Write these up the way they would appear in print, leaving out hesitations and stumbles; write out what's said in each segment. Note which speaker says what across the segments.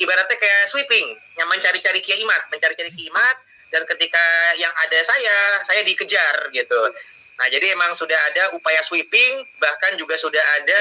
Speaker 1: ibaratnya kayak sweeping, yang mencari-cari Kiai Imad, dan ketika yang ada saya dikejar gitu. Nah, jadi emang sudah ada upaya sweeping, bahkan juga sudah ada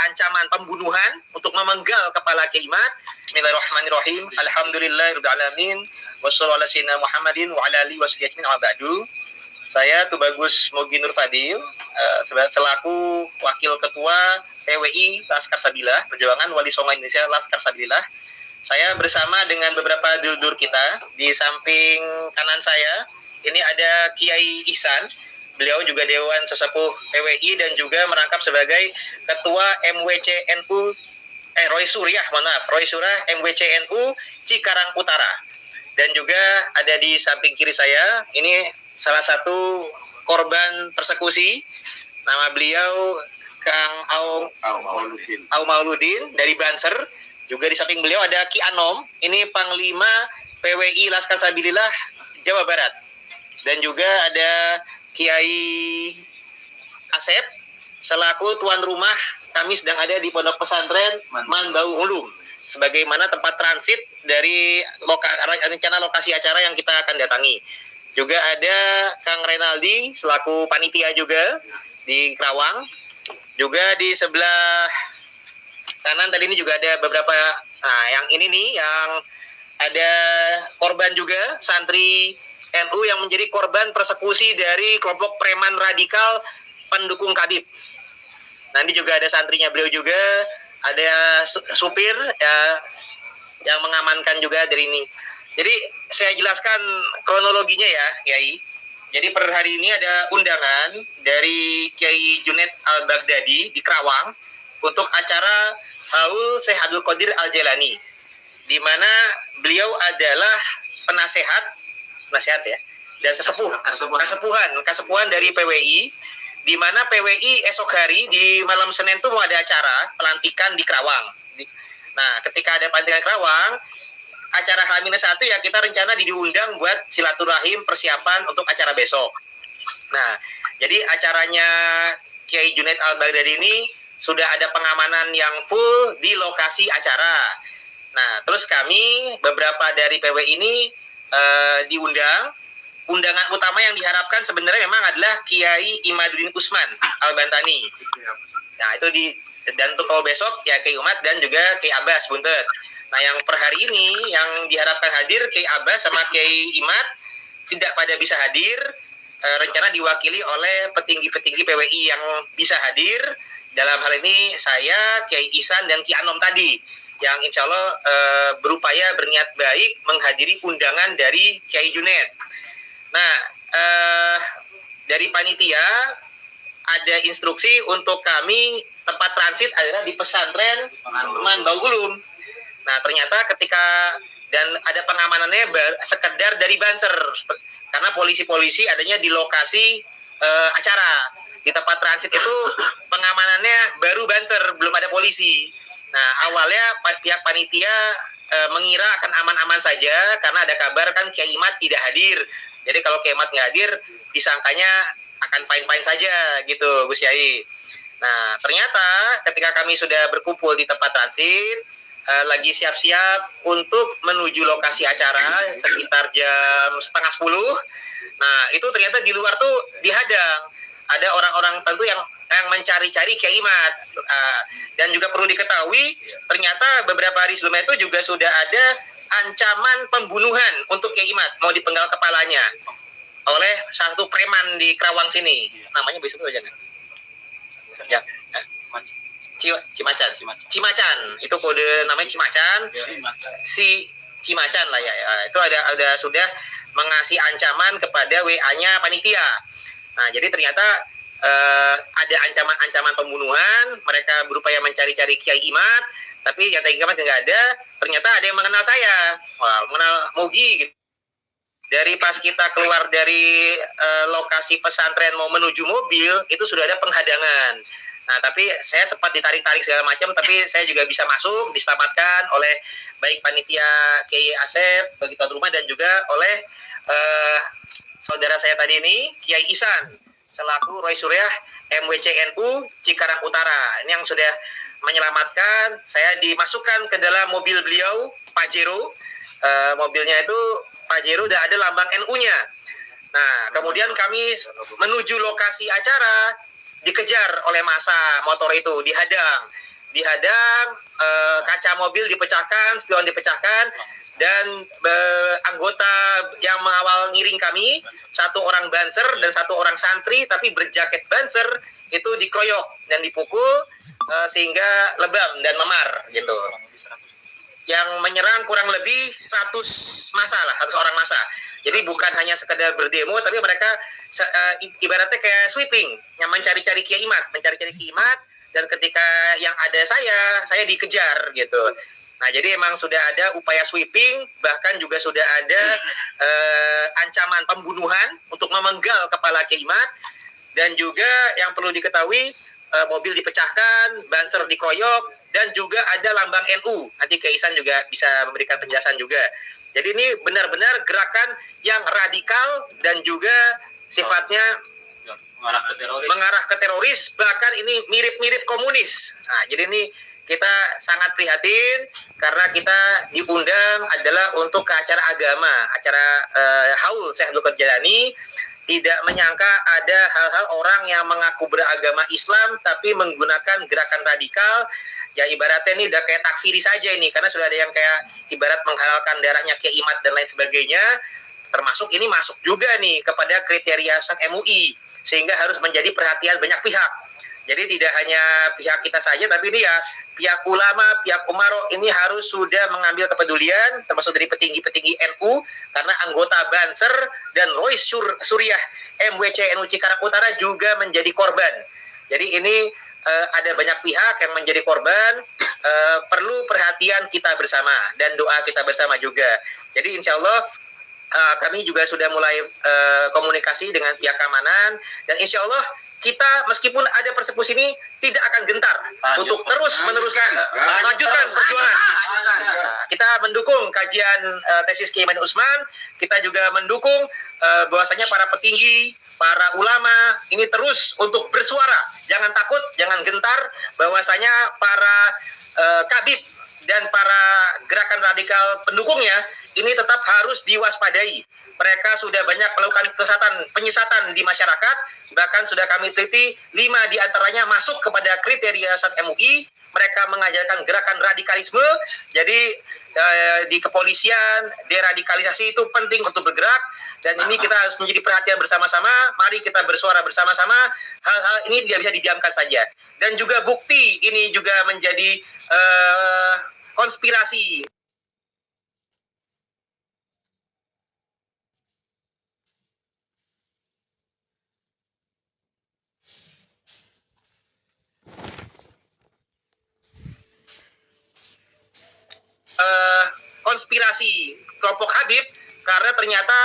Speaker 1: ancaman pembunuhan untuk memenggal kepala Kiai Imad. Bismillahirrahmanirrahim. Alhamdulillahirabbil alamin. Wassallallahu ala sayyidina Muhammadin wa ala alihi washabbihi wa ba'du. Saya Tubagus Mogi Nur Fadil, selaku Wakil Ketua PWI Laskar Sabilillah, Perjuangan Wali Songo Indonesia Laskar Sabilillah. Saya bersama dengan beberapa dulur kita. Di samping kanan saya, ini ada Kiai Ihsan. Beliau juga Dewan Sesepuh PWI dan juga merangkap sebagai Ketua MWCNU, Roy Surah MWCNU Cikarang Utara. Dan juga ada di samping kiri saya, ini salah satu korban persekusi, nama beliau Kang Au Mauludin dari Banser. Juga di samping beliau ada Ki Anom, ini Panglima PWI Laskar Sabilillah Jawa Barat. Dan juga ada Kiai Asep selaku tuan rumah, kami sedang ada di Pondok Pesantren Manbau Ulum sebagaimana tempat transit dari rencana lokasi acara yang kita akan datangi. Juga ada Kang Renaldi selaku panitia juga di Kerawang. Juga di sebelah kanan tadi ini juga ada beberapa, yang ini nih yang ada korban juga, santri NU yang menjadi korban persekusi dari kelompok preman radikal pendukung Khabib. Nanti juga ada santrinya beliau juga, ada supir ya, yang mengamankan juga dari ini. Jadi saya jelaskan kronologinya ya, Kiai. Jadi per hari ini ada undangan dari Kiai Junaid Al-Baghdadi di Kerawang untuk acara Haul Syekh Abdul Qadir Al-Jailani, di mana beliau adalah penasehat ya, dan kasepuhan dari PWI, di mana PWI esok hari di malam Senin itu mau ada acara pelantikan di Kerawang. Nah, ketika ada pelantikan Kerawang, acara H-1 ya kita rencana diundang buat silaturahim persiapan untuk acara besok. Nah, jadi acaranya Kiai Junaid Al-Baghdadi ini sudah ada pengamanan yang full di lokasi acara. Nah, terus kami beberapa dari PWI ini diundang. Undangan utama yang diharapkan sebenarnya memang adalah Kiai Imaduddin Usman Al-Bantani. Nah, itu dan untuk kalau besok ya Kiai Umat dan juga Kiai Abbas Buntet. Nah, yang per hari ini yang diharapkan hadir Kiai Abbas sama Kiai Imat tidak pada bisa hadir. Rencana diwakili oleh petinggi-petinggi PWI yang bisa hadir. Dalam hal ini saya, Kiai Ihsan dan Ki Anom tadi, yang insya Allah berupaya berniat baik menghadiri undangan dari Kiai Junaid. Nah, dari panitia ada instruksi untuk kami tempat transit adalah di pesantren Manbau Ulum. Nah, ternyata ketika dan ada pengamanannya sekedar dari Banser, karena polisi-polisi adanya di lokasi acara. Di tempat transit itu pengamanannya baru Banser, belum ada polisi. Nah, awalnya pihak panitia mengira akan aman-aman saja karena ada kabar kan Kiai Imad tidak hadir. Jadi kalau Kiai Imad nggak hadir, disangkanya akan fine-fine saja gitu, Gus Yai. Nah, ternyata ketika kami sudah berkumpul di tempat transit, lagi siap-siap untuk menuju lokasi acara sekitar jam 9:30. Nah, itu ternyata di luar tuh dihadang. Ada orang-orang tentu yang mencari-cari Kiai Imad. Dan juga perlu diketahui, ternyata beberapa hari sebelumnya itu juga sudah ada ancaman pembunuhan untuk Kiai Imad, mau dipenggal kepalanya oleh satu preman di Kerawang sini. Namanya besok aja nggak? Ya. Cimacan. Itu kode namanya Cimacan. Si Cimacan lah ya. Itu ada sudah mengasih ancaman kepada WA-nya panitia. Nah, jadi ternyata ada ancaman-ancaman pembunuhan. Mereka berupaya mencari-cari Kiai Imad, tapi yang Kiai Imad nggak ada. Ternyata ada yang mengenal saya, mengenal Mogi gitu. Dari pas kita keluar dari lokasi pesantren mau menuju mobil, itu sudah ada penghadangan. Nah, tapi saya sempat ditarik-tarik segala macam, tapi saya juga bisa masuk, diselamatkan oleh baik panitia Kiai Asep, bagi tuan rumah, dan juga oleh saudara saya tadi ini, Kiai Ihsan, selaku Roy Surah MWCNU Cikarang Utara. Ini yang sudah menyelamatkan, saya dimasukkan ke dalam mobil beliau, Pajero. Mobilnya itu Pajero dan ada lambang NU-nya. Nah, kemudian kami menuju lokasi acara, dikejar oleh massa motor itu, dihadang, kaca mobil dipecahkan, spion dipecahkan, dan anggota yang mengawal ngiring kami, satu orang banser dan satu orang santri tapi berjaket banser itu dikeroyok dan dipukul sehingga lebam dan memar gitu. Yang menyerang kurang lebih 100 massa lah, 100 orang massa. Jadi bukan hanya sekedar berdemo, tapi mereka ibaratnya kayak sweeping, yang mencari-cari Kiai Imad, dan ketika yang ada saya dikejar gitu. Nah, jadi emang sudah ada upaya sweeping, bahkan juga sudah ada ancaman pembunuhan untuk memenggal kepala Kiai Imad, dan juga yang perlu diketahui mobil dipecahkan, banser dikeroyok, dan juga ada lambang NU. Nanti Kiai Ihsan juga bisa memberikan penjelasan juga. Jadi ini benar-benar gerakan yang radikal dan juga sifatnya mengarah ke teroris, bahkan ini mirip-mirip komunis. Nah, jadi ini kita sangat prihatin karena kita diundang adalah untuk ke acara agama, acara haul Syekh Abdul Qadir Jailani. Tidak menyangka ada hal-hal orang yang mengaku beragama Islam tapi menggunakan gerakan radikal. Ya ibaratnya ini udah kayak takfiri saja ini, karena sudah ada yang kayak ibarat menghalalkan darahnya Kiai Imad dan lain sebagainya. Termasuk ini masuk juga nih kepada kriteria MUI, sehingga harus menjadi perhatian banyak pihak. Jadi tidak hanya pihak kita saja, tapi ini ya pihak ulama, pihak umaro ini harus sudah mengambil kepedulian, termasuk dari petinggi-petinggi NU, karena anggota Banser dan Rois Suriah MWC NU Cikarang Utara juga menjadi korban. Jadi ini ada banyak pihak yang menjadi korban, perlu perhatian kita bersama dan doa kita bersama juga. Jadi insya Allah kami juga sudah mulai komunikasi dengan pihak keamanan, dan insya Allah kita meskipun ada persekusi ini tidak akan gentar untuk terus meneruskan melanjutkan perjuangan. Kita mendukung kajian tesis Kiai Ma'ruf Usman, kita juga mendukung bahwasanya para petinggi, para ulama ini terus untuk bersuara, jangan takut, jangan gentar, bahwasanya para kabid dan para gerakan radikal pendukungnya ini tetap harus diwaspadai. Mereka sudah banyak melakukan penyesatan di masyarakat, bahkan sudah kami teliti 5 diantaranya masuk kepada kriteria MUI. Mereka mengajarkan gerakan radikalisme. Jadi di kepolisian, deradikalisasi itu penting untuk bergerak, dan ini kita harus menjadi perhatian bersama-sama. Mari kita bersuara bersama-sama. Hal-hal ini tidak bisa didiamkan saja. Dan juga bukti ini juga menjadi konspirasi. Konspirasi kelompok Habib, karena ternyata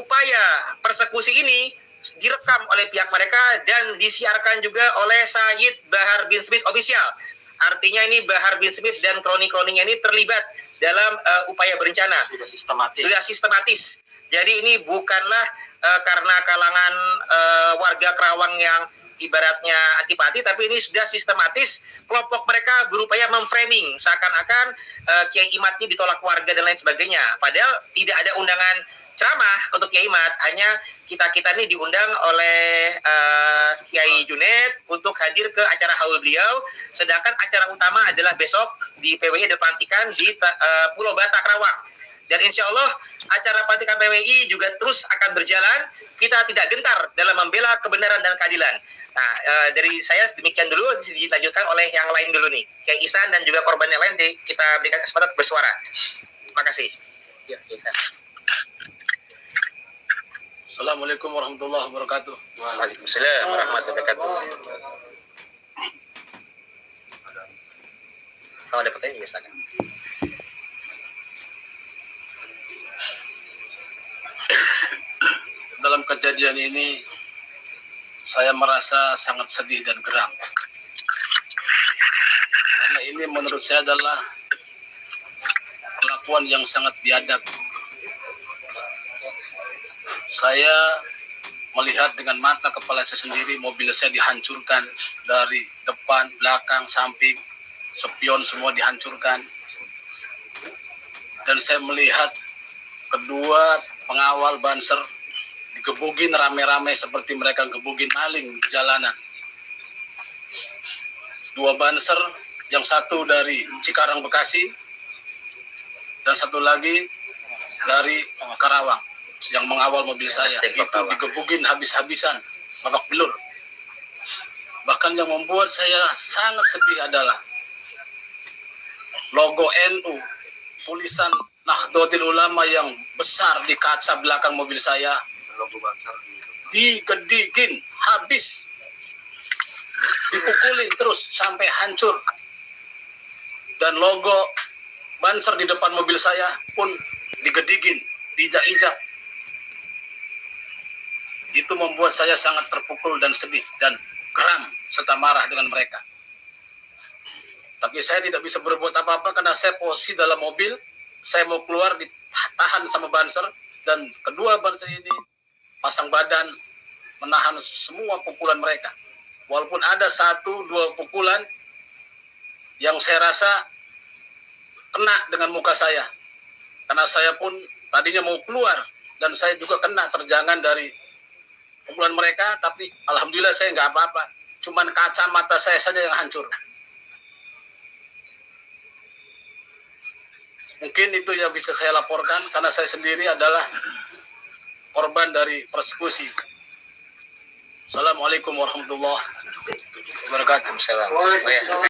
Speaker 1: upaya persekusi ini direkam oleh pihak mereka dan disiarkan juga oleh Sayyid Bahar bin Smith Official. Artinya ini Bahar bin Smith dan kroni-kroninya ini terlibat dalam upaya berencana. Sudah sistematis. Jadi ini bukanlah karena kalangan warga Kerawang yang ibaratnya antipati, tapi ini sudah sistematis. Kelompok mereka berupaya memframing seakan-akan Kiai Imad ini ditolak warga dan lain sebagainya. Padahal tidak ada undangan ceramah untuk Kiai Imad, hanya kita ini diundang oleh Kiai Junaid untuk hadir ke acara haul beliau, sedangkan acara utama adalah besok di PWI ada pelantikan di Pulau Bata Kerawang. Dan insya Allah acara pelantikan PWI juga terus akan berjalan. Kita tidak gentar dalam membela kebenaran dan keadilan. Nah, dari saya demikian dulu, dilanjutkan oleh yang lain dulu nih. Kiai Ihsan dan juga korban yang lain kita berikan kesempatan bersuara. Terima kasih. Ya, Ihsan.
Speaker 2: Assalamualaikum warahmatullahi wabarakatuh.
Speaker 1: Waalaikumsalam warahmatullahi wabarakatuh. Kalau ada pertanyaan juga silakan.
Speaker 2: Dalam kejadian ini saya merasa sangat sedih dan geram, karena ini menurut saya adalah perlakuan yang sangat biadab. Saya melihat dengan mata kepala saya sendiri mobil saya dihancurkan dari depan, belakang, samping, spion semua dihancurkan. Dan saya melihat kedua pengawal Banser digebugin rame-rame seperti mereka gebugin maling di jalanan. Dua Banser, yang satu dari Cikarang Bekasi dan satu lagi dari Karawang yang mengawal mobil saya. Itu digebugin habis-habisan, babak belur. Bahkan yang membuat saya sangat sedih adalah logo NU, tulisan Nahdlatul Ulama yang besar di kaca belakang mobil saya digedigin habis, dipukulin terus sampai hancur. Dan logo Banser di depan mobil saya pun digedigin, diinjak-injak. Itu membuat saya sangat terpukul dan sedih dan geram serta marah dengan mereka. Tapi saya tidak bisa berbuat apa-apa karena saya posisi dalam mobil. Saya mau keluar, ditahan sama Banser, dan kedua Banser ini pasang badan menahan semua pukulan mereka. Walaupun ada 1-2 pukulan yang saya rasa kena dengan muka saya. Karena saya pun tadinya mau keluar dan saya juga kena terjangan dari pukulan mereka, tapi alhamdulillah saya nggak apa-apa. Cuman kacamata saya saja yang hancur. Mungkin itu yang bisa saya laporkan karena saya sendiri adalah korban dari persekusi. Assalamualaikum warahmatullahi wabarakatuh.
Speaker 1: Waalaikumsalam.